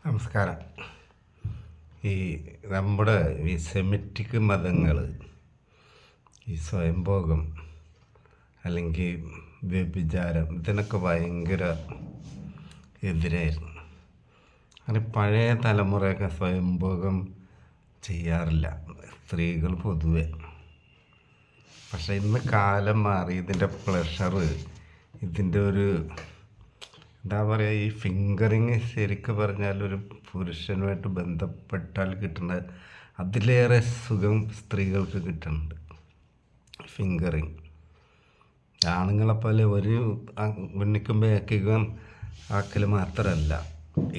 നമസ്കാരം. ഈ നമ്മുടെ ഈ സെമിറ്റിക് മതങ്ങൾ ഈ സ്വയംഭോഗം അല്ലെങ്കിൽ വ്യഭിചാരം ഇതിനൊക്കെ ഭയങ്കര എതിരായിരുന്നു. അങ്ങനെ പഴയ തലമുറയൊക്കെ സ്വയംഭോഗം ചെയ്യാറില്ല, സ്ത്രീകൾ പൊതുവെ. പക്ഷെ ഇന്ന് കാലം മാറി. ഇതിൻ്റെ പ്ലഷർ, ഇതിൻ്റെ ഒരു എന്താ പറയുക, ഈ ഫിംഗറിങ് ശരിക്കും പറഞ്ഞാൽ ഒരു പുരുഷനുമായിട്ട് ബന്ധപ്പെട്ടാൽ കിട്ടുന്ന അതിലേറെ സുഖം സ്ത്രീകൾക്ക് കിട്ടുന്നുണ്ട്. ഫിംഗറിങ് ആണുങ്ങളെപ്പോലെ ഒരു ഉന്നിക്കും ബേക്കിക്കും ആക്കൽ മാത്രമല്ല,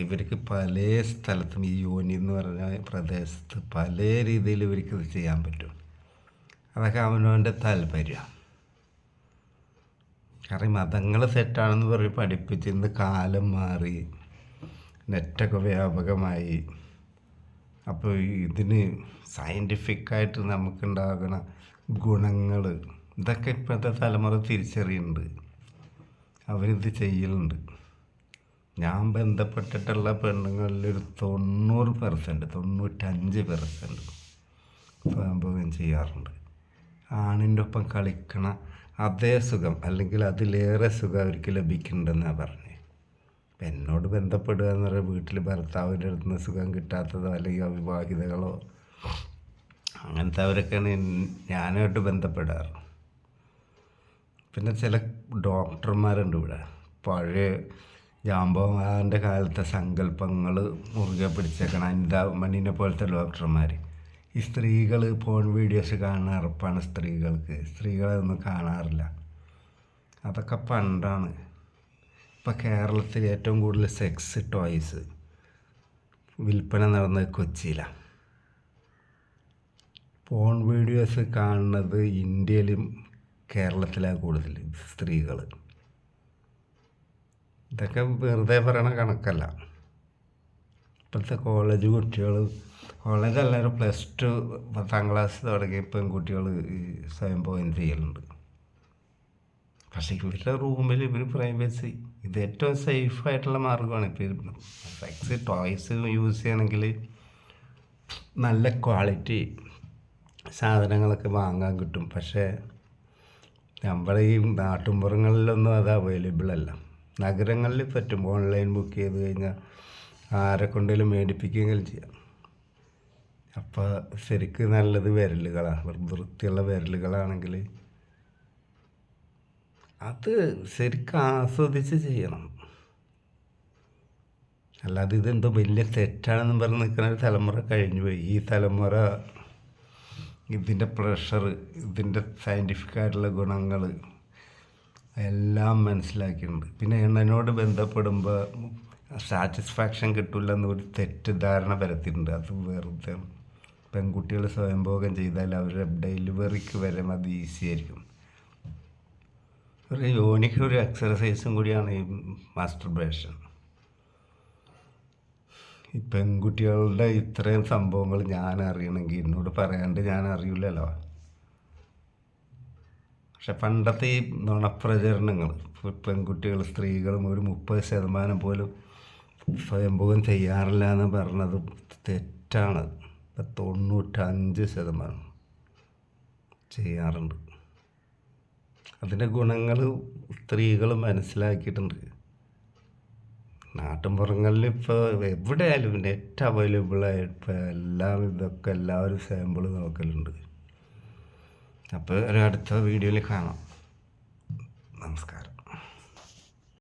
ഇവർക്ക് പല സ്ഥലത്തും ഈ യോനി എന്ന് പറഞ്ഞ പ്രദേശത്ത് പല രീതിയിൽ ഇവർക്ക് ഇത് ചെയ്യാൻ പറ്റും. അതൊക്കെ അവനവൻ്റെ താല്പര്യം. കാരണം മതങ്ങൾ തെറ്റാണെന്ന് പറഞ്ഞ് പഠിപ്പിച്ച് ഇന്ന് കാലം മാറി, നെറ്റൊക്കെ വ്യാപകമായി. അപ്പോൾ ഇതിന് സയൻറ്റിഫിക്കായിട്ട് നമുക്കുണ്ടാകുന്ന ഗുണങ്ങൾ ഇതൊക്കെ ഇപ്പോഴത്തെ തലമുറ തിരിച്ചറിയുന്നുണ്ട്. അവരിത് ചെയ്യലുണ്ട്. ഞാൻ ബന്ധപ്പെട്ടിട്ടുള്ള പെണ്ണുങ്ങളിലൊരു 90%, 95% സംഭവം ചെയ്യാറുണ്ട്. ആണിൻ്റെ ഒപ്പം കളിക്കണ അതേ സുഖം അല്ലെങ്കിൽ അതിലേറെ സുഖം അവർക്ക് ലഭിക്കുന്നുണ്ടെന്നാണ് പറഞ്ഞത്. അപ്പം എന്നോട് ബന്ധപ്പെടുക എന്ന് പറയുക വീട്ടിൽ ഭർത്താവിൻ്റെ അടുത്ത് നിന്ന് സുഖം കിട്ടാത്തതോ അല്ലെങ്കിൽ അവിവാഹിതകളോ അങ്ങനത്തെ അവരൊക്കെയാണ് ഞാനുമായിട്ട് ബന്ധപ്പെടാറ്. പിന്നെ ചില ഡോക്ടർമാരുണ്ട് ഇവിടെ, പഴയ ജാമ്പവാൻ്റെ കാലത്തെ സങ്കല്പങ്ങൾ മുറുകെ പിടിച്ചേക്കണം. അനിതാ മണിനെ പോലത്തെ ഡോക്ടർമാർ. ഈ സ്ത്രീകൾ പോൺ വീഡിയോസ് കാണുന്ന അറപ്പാണ് സ്ത്രീകൾക്ക്. സ്ത്രീകളെ ഒന്നും കാണാറില്ല. അതൊക്കെ പണ്ടാണ്. ഇപ്പം കേരളത്തിൽ ഏറ്റവും കൂടുതൽ സെക്സ് ടോയ്സ് വിൽപ്പന നടന്നത് കൊച്ചിയിലാണ്. പോൺ വീഡിയോസ് കാണുന്നത് ഇന്ത്യയിലും കേരളത്തിലാണ് കൂടുതൽ സ്ത്രീകൾ. ഇതൊക്കെ വെറുതെ പറയണ കണക്കല്ല. ഇപ്പോഴത്തെ കോളേജ് കുട്ടികൾ, കോളേജെല്ലാവരും +2 10ാം ക്ലാസ് തുടങ്ങിയ പെൺകുട്ടികൾ ഈ സ്വയംഭോഗം ചെയ്യലുണ്ട്. പക്ഷേ ഇവരുടെ റൂമിൽ ഇവർ പ്രൈവസി, ഇത് ഏറ്റവും സേഫായിട്ടുള്ള മാർഗ്ഗമാണ്. ഇപ്പോൾ സെക്സ് ടോയ്സ് യൂസ് ചെയ്യണമെങ്കിൽ നല്ല ക്വാളിറ്റി സാധനങ്ങളൊക്കെ വാങ്ങാൻ കിട്ടും. പക്ഷേ നമ്മുടെ ഈ നാട്ടുമ്പുറങ്ങളിലൊന്നും അത് അവൈലബിൾ അല്ല. നഗരങ്ങളിൽ പറ്റും. ഓൺലൈൻ ബുക്ക് ചെയ്ത് കഴിഞ്ഞാൽ ആരെ കൊണ്ടെങ്കിലും മേടിപ്പിക്കുകയെങ്കിലും ചെയ്യാം. അപ്പോൾ ശരിക്കും നല്ലത് വിരലുകളാണ്. വൃത്തിയുള്ള വിരലുകളാണെങ്കിൽ അത് ശരിക്കും ആസ്വദിച്ച് ചെയ്യണം. അല്ലാതെ ഇതെന്തോ വലിയ തെറ്റാണെന്ന് പറഞ്ഞ് നിൽക്കുന്ന ഒരു തലമുറ കഴിഞ്ഞു പോയി. ഈ തലമുറ ഇതിൻ്റെ പ്രഷർ, ഇതിൻ്റെ സയൻറ്റിഫിക്കായിട്ടുള്ള ഗുണങ്ങൾ എല്ലാം മനസ്സിലാക്കിയിട്ടുണ്ട്. പിന്നെ എന്നോട് ബന്ധപ്പെടുമ്പോൾ സാറ്റിസ്ഫാക്ഷൻ കിട്ടില്ല എന്നൊരു തെറ്റിദ്ധാരണ പരത്തിയിട്ടുണ്ട്. അത് വെറുതെ. പെൺകുട്ടികൾ സ്വയംഭോഗം ചെയ്താൽ അവരുടെ ഡെലിവറിക്ക് വരെ അത് ഈസി ആയിരിക്കും. ഒരു യോനിക്ക് ഒരു എക്സർസൈസും കൂടിയാണ് ഈ മാസ്റ്റർബേഷൻ. ഈ പെൺകുട്ടികളുടെ ഇത്രയും സംഭവങ്ങൾ ഞാൻ അറിയണമെങ്കിൽ എന്നോട് പറയാണ്ട് ഞാൻ അറിയില്ലല്ലോ. പക്ഷെ പണ്ടത്തെ ഈ നുണപ്രചരണങ്ങൾ, പെൺകുട്ടികൾ സ്ത്രീകളും ഒരു 30% പോലും സ്വയംഭോഗം ചെയ്യാറില്ല എന്ന് പറഞ്ഞത് തെറ്റാണ്. ഇപ്പം 95% ചെയ്യാറുണ്ട്. അതിൻ്റെ ഗുണങ്ങൾ സ്ത്രീകൾ മനസ്സിലാക്കിയിട്ടുണ്ട്. നാട്ടിൻപുറങ്ങളിൽ ഇപ്പോൾ എവിടെയായാലും നെറ്റ് അവൈലബിളായി ഇപ്പോൾ ഇതൊക്കെ എല്ലാവരും സാമ്പിൾ നോക്കലുണ്ട്. അപ്പോൾ ഒരു അടുത്ത വീഡിയോയിൽ കാണാം. നമസ്കാരം.